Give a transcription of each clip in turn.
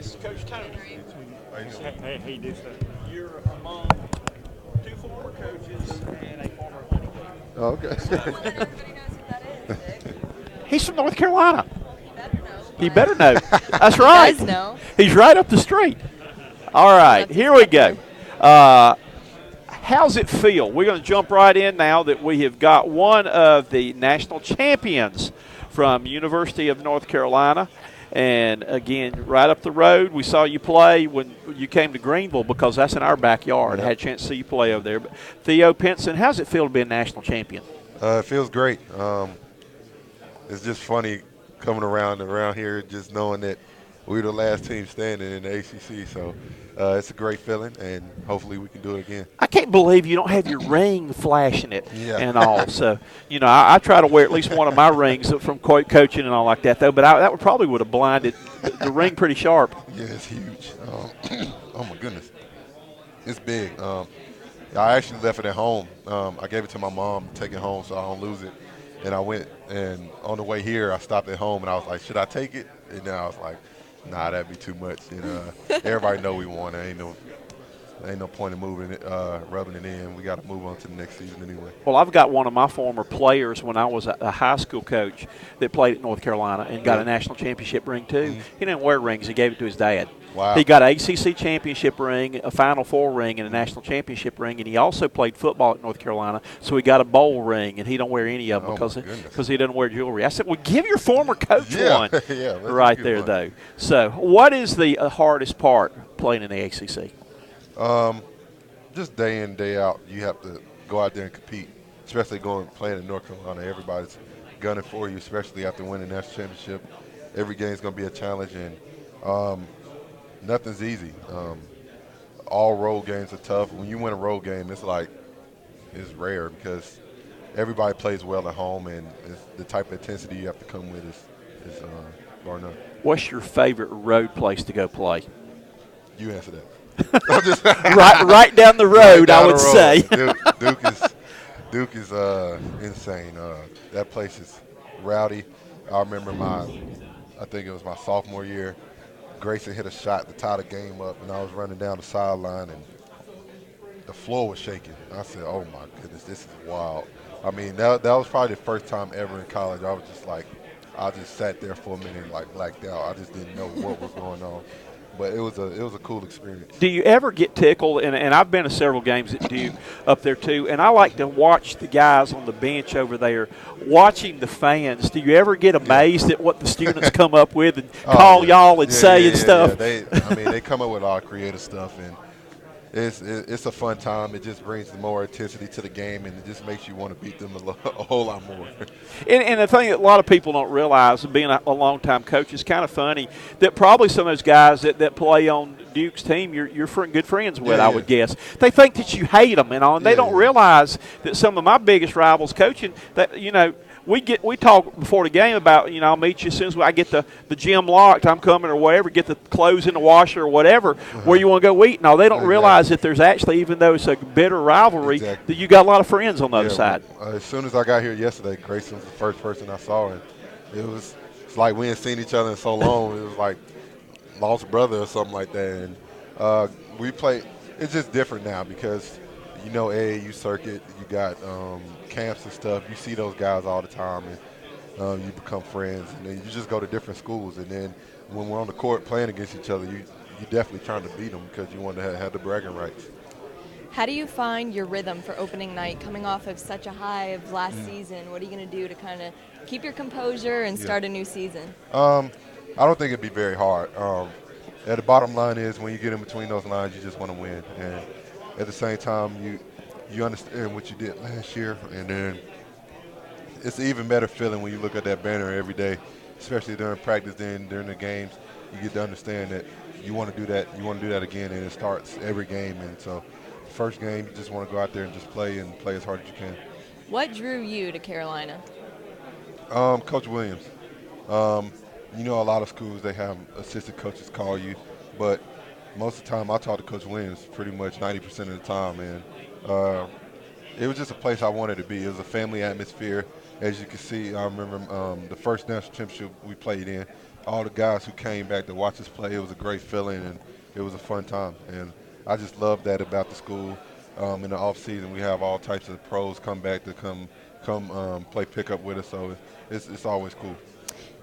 This is Coach Tony. Hey, you do, sir. You're among two former coaches and a former hunting coach. Oh, okay. Everybody knows who that is, Vic. He's from North Carolina. He better know. He better know. That's He right. does know. He's right up the street. All right, That's here we go. acceptable. How's it feel? We're going to jump right in now that we have got one of the national champions from University of North Carolina. And, again, right up the road, we saw you play when you came to Greenville because that's in our backyard. I had a chance to see you play over there. But Theo Pinson, how's it feel to be a national champion? It feels great. It's just funny coming around here, just knowing that we're the last team standing in the ACC. So it's a great feeling, and hopefully we can do it again. I can't believe you don't have your ring flashing it Yeah. and all. So, I try to wear at least one of my rings from coaching and all like that, though. But that would have blinded the ring pretty sharp. Yeah, it's huge. Oh, my goodness. It's big. I actually left it at home. I gave it to my mom to take it home so I don't lose it. And I went, and on the way here, I stopped at home, and I was like, should I take it? And then I was like, nah, that'd be too much. Everybody know we won. There ain't no point in moving it, rubbing it in. We got to move on to the next season anyway. Well, I've got one of my former players when I was a high school coach that played at North Carolina and got a national championship ring, too. Mm-hmm. He didn't wear rings. He gave it to his dad. Wow. He got an ACC championship ring, a Final Four ring, and a national championship ring, and he also played football at North Carolina, so he got a bowl ring, and he don't wear any of them because he doesn't wear jewelry. I said, well, give your former coach one right there, though. So what is the hardest part playing in the ACC? Just day in, day out, you have to go out there and compete, especially playing in North Carolina. Everybody's gunning for you, especially after winning the national championship. Every game's going to be a challenge, and nothing's easy. All road games are tough. When you win a road game, it's rare because everybody plays well at home, and the type of intensity you have to come with is bar none. What's your favorite road place to go play? You answer that. right down the road, I would say. Duke is insane. That place is rowdy. I remember I think it was my sophomore year. Grayson hit a shot to tie the game up, and I was running down the sideline, and the floor was shaking. I said, "Oh my goodness, this is wild." I mean, that was probably the first time ever in college. I was just like, I just sat there for a minute, and like blacked out. I just didn't know what was going on. But it was a cool experience. Do you ever get tickled? And I've been to several games at Duke up there too, and I like to watch the guys on the bench over there watching the fans. Do you ever get amazed at what the students come up with and call y'all and say and stuff? Yeah. They come up with all creative stuff, and it's a fun time. It just brings more intensity to the game, and it just makes you want to beat them a whole lot more. And the thing that a lot of people don't realize, being a long-time coach, is kind of funny that probably some of those guys that play on Duke's team, you're good friends with, I would guess. They think that you hate them and all, and they don't realize that some of my biggest rivals coaching, that we talk before the game about, I'll meet you as soon as I get the gym locked, I'm coming or whatever, get the clothes in the washer or whatever, where you want to go eat. No, they don't realize that there's actually, even though it's a bitter rivalry, that you got a lot of friends on the other side. As soon as I got here yesterday, Grayson was the first person I saw, and it's like we hadn't seen each other in so long. It was like lost brother or something like that. And we play. It's just different now because AAU circuit, you got camps and stuff. You see those guys all the time, and you become friends. And then you just go to different schools. And then when we're on the court playing against each other, you definitely trying to beat them because you want to have the bragging rights. How do you find your rhythm for opening night coming off of such a high of last season? What are you going to do to kind of keep your composure and start a new season? I don't think it'd be very hard. The bottom line is when you get in between those lines, you just want to win. And at the same time, you understand what you did last year, and then it's an even better feeling when you look at that banner every day, especially during practice, during the games. You get to understand that you want to do that. You want to do that again, and it starts every game. And so, first game, you just want to go out there and just play as hard as you can. What drew you to Carolina? Coach Williams. A lot of schools, they have assistant coaches call you, but most of the time I talk to Coach Williams pretty much 90% of the time, and it was just a place I wanted to be. It was a family atmosphere. As you can see, I remember the first national championship we played in, all the guys who came back to watch us play. It was a great feeling, and it was a fun time. And I just love that about the school. In the off season, we have all types of pros come back to come play pickup with us. So it's always cool.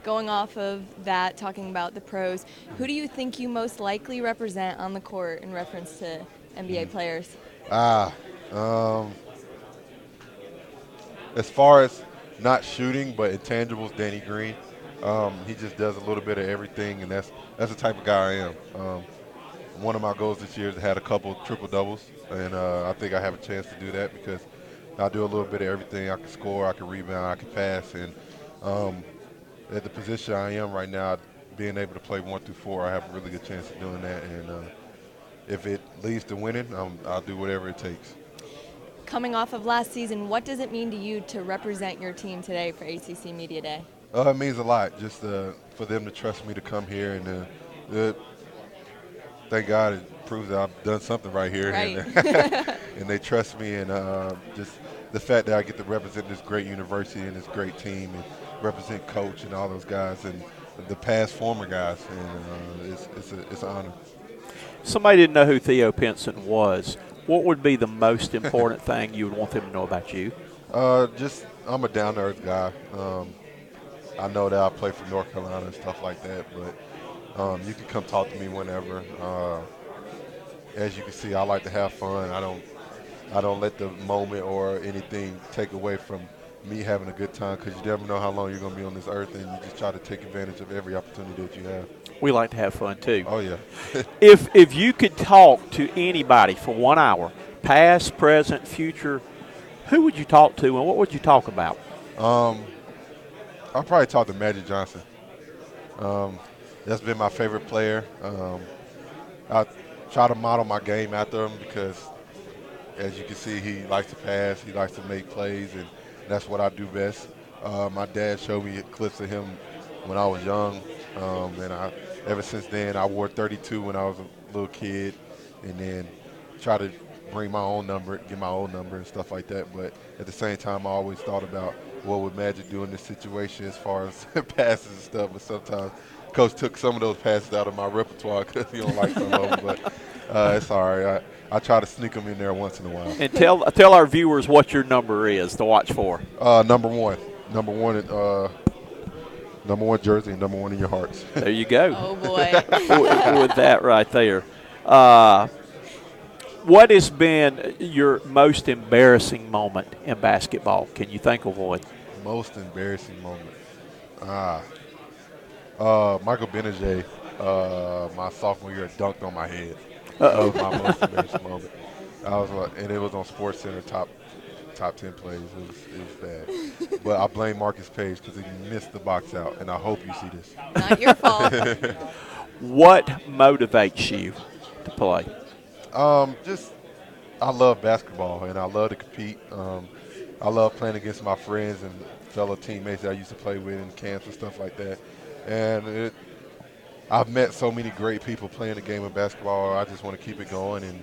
Going off of that, talking about the pros, who do you think you most likely represent on the court in reference to NBA players? Ah, as far as not shooting, but intangibles, Danny Green. He just does a little bit of everything, and that's the type of guy I am. One of my goals this year is to have a couple triple doubles, and I think I have a chance to do that because I do a little bit of everything. I can score, I can rebound, I can pass, and at the position I am right now, being able to play 1 through 4, I have a really good chance of doing that. And if it leads to winning, I'll do whatever it takes. Coming off of last season, what does it mean to you to represent your team today for ACC Media Day? It means a lot just for them to trust me to come here, and thank God it proves that I've done something right here. Right. And they trust me, and just the fact that I get to represent this great university and this great team and represent coach and all those guys and the past former guys, and it's an honor. Somebody didn't know who Theo Pinson was. What would be the most important thing you would want them to know about you? Just I'm a down-to-earth guy. I know that I play for North Carolina and stuff like that, but you can come talk to me whenever. As you can see, I like to have fun. I don't let the moment or anything take away from me having a good time, because you never know how long you're going to be on this earth, and you just try to take advantage of every opportunity that you have. We like to have fun too. Oh yeah. If you could talk to anybody for 1 hour, past, present, future, who would you talk to and what would you talk about? I'll probably talk to Magic Johnson. That's been my favorite player. I try to model my game after him because, as you can see, he likes to pass, he likes to make plays, and that's what I do best. My dad showed me clips of him when I was young, and ever since then I wore 32 when I was a little kid, and then try to bring my own number, get my own number and stuff like that. But at the same time, I always thought about what would Magic do in this situation as far as passes and stuff. But sometimes Coach took some of those passes out of my repertoire because he don't like some of them. But it's all right. I try to sneak them in there once in a while. And tell our viewers what your number is to watch for. Number one jersey, and number 1 in your hearts. There you go. Oh, boy. with that right there. What has been your most embarrassing moment in basketball? Can you think of one? Most embarrassing moment. Michael Benajay, my sophomore year, dunked on my head. That was my most embarrassing moment. And it was on SportsCenter top 10 plays. It was bad. But I blame Marcus Page because he missed the box out, and I hope you see this. Not your fault. What motivates you to play? I love basketball, and I love to compete. I love playing against my friends and fellow teammates that I used to play with in camps and stuff like that. And I've met so many great people playing the game of basketball. I just want to keep it going, and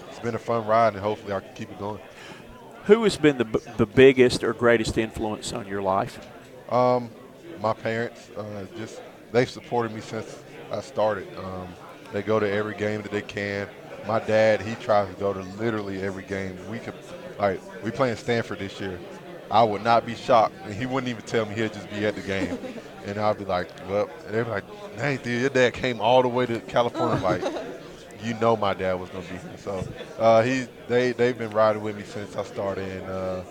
it's been a fun ride, and hopefully I can keep it going. Who has been the biggest or greatest influence on your life? My parents, they've supported me since I started. They go to every game that they can. My dad, he tries to go to literally every game. We playing Stanford this year. I would not be shocked, and he wouldn't even tell me. He'd just be at the game, and I'd be like, "Well," and they'd be like, "Dang, dude, your dad came all the way to California." Like, you know, my dad was gonna be here. So they've been riding with me since I started, and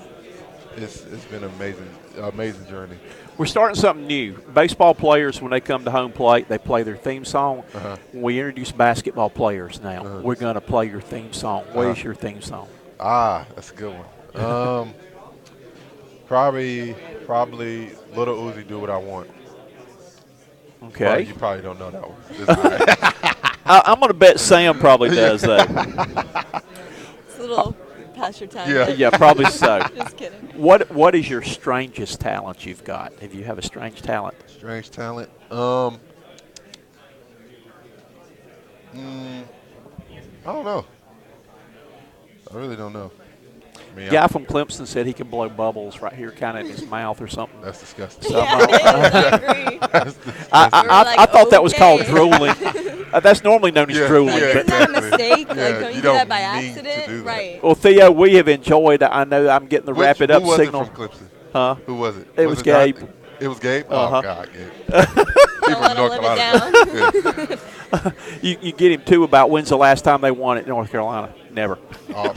it's been an amazing journey. We're starting something new. Baseball players, when they come to home plate, they play their theme song. When we introduce basketball players now, we're going to play your theme song. What is your theme song? That's a good one. Probably Little Uzi, Do What I Want. Okay. Well, you probably don't know that one. It's all right. I'm going to bet Sam probably does that. It's a little past your time. Yeah, probably so. Just kidding. What is your strangest talent you've got? If you have a strange talent? Strange talent? I don't know. I really don't know. mean, Guy from Clemson said he can blow bubbles right here, kind of in his mouth or something. that's disgusting. So, Yeah, I agree. That's disgusting. I thought that was called okay. drooling. That's normally known as Yeah, drooling. yeah, Isn't But, that a mistake? Yeah, Like, don't you you do that don't by mean to accident? do that. Right. well, Theo, we have enjoyed. I know I'm getting the wrap it up who was signal. it from Clemson? Huh? Who was it? It was not- Gabe. It was Gabe? Uh-huh. Oh, God, Gabe. Don't let him live it down. You get him too about when's the last time they won at North Carolina? Never. Oh.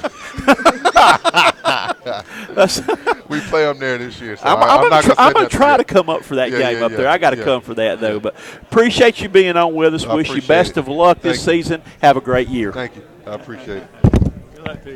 That's, We play them there this year, so I'm I'm not going going to try to come up for that Yeah, game yeah, up there. yeah, I got to yeah. come for that though. But appreciate you being on with us. I Wish you appreciate best it. of luck this Thank you. season. Have a great year. Thank you. I appreciate it. Good luck to you.